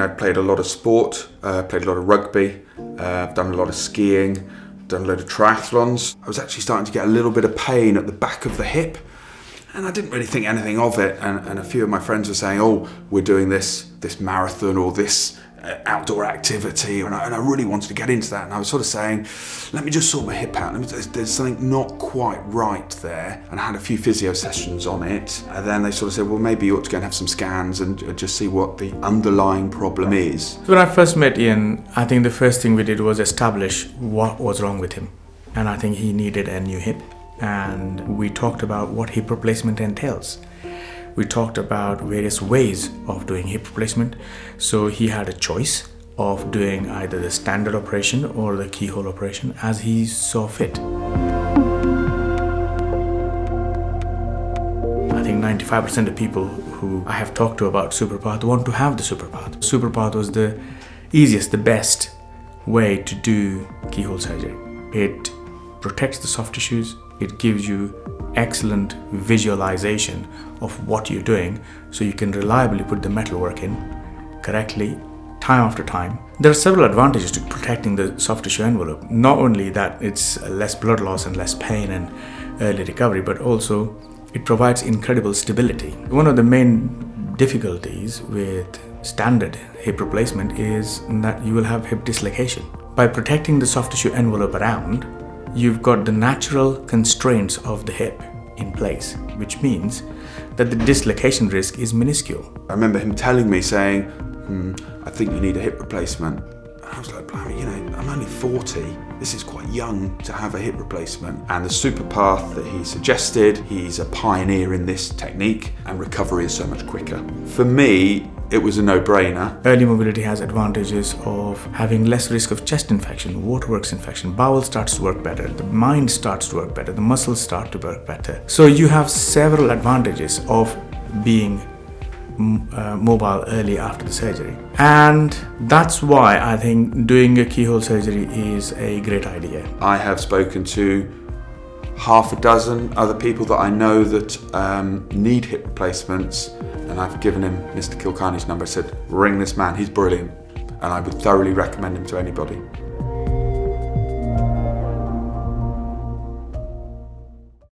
I'd played a lot of sport, played a lot of rugby, I've done a lot of skiing, done a load of triathlons. I was actually starting to get a little bit of pain at the back of the hip, and I didn't really think anything of it. And a few of my friends were saying, oh, we're doing this marathon or this outdoor activity, and I really wanted to get into that. And I was sort of saying, let me just sort my hip out. There's something not quite right there. And I had a few physio sessions on it. And then they sort of said, well, maybe you ought to go and have some scans and just see what the underlying problem is. So when I first met Ian, I think the first thing we did was establish what was wrong with him. And I think he needed a new hip. And we talked about what hip replacement entails. We talked about various ways of doing hip replacement. So he had a choice of doing either the standard operation or the keyhole operation as he saw fit. I think 95% of people who I have talked to about Superpath want to have the Superpath. Superpath was the easiest, the best way to do keyhole surgery. It protects the soft tissues. It gives you excellent visualization of what you're doing, so you can reliably put the metalwork in correctly time after time. There are several advantages to protecting the soft tissue envelope. Not only that it's less blood loss and less pain and early recovery, but also it provides incredible stability. One of the main difficulties with standard hip replacement is that you will have hip dislocation. By protecting the soft tissue envelope around, you've got the natural constraints of the hip in place, which means that the dislocation risk is minuscule. I remember him telling me, saying, I think you need a hip replacement. And I was like, blimey, I'm only 40. This is quite young to have a hip replacement. And the Superpath that he suggested, he's a pioneer in this technique, and recovery is so much quicker. For me, it was a no-brainer. Early mobility has advantages of having less risk of chest infection, waterworks infection, bowel starts to work better, the mind starts to work better, the muscles start to work better. So you have several advantages of being mobile early after the surgery. And that's why I think doing a keyhole surgery is a great idea. I have spoken to half a dozen other people that I know that need hip replacements, and I've given him Mr. Kilcarney's number. I said, ring this man, he's brilliant, and I would thoroughly recommend him to anybody.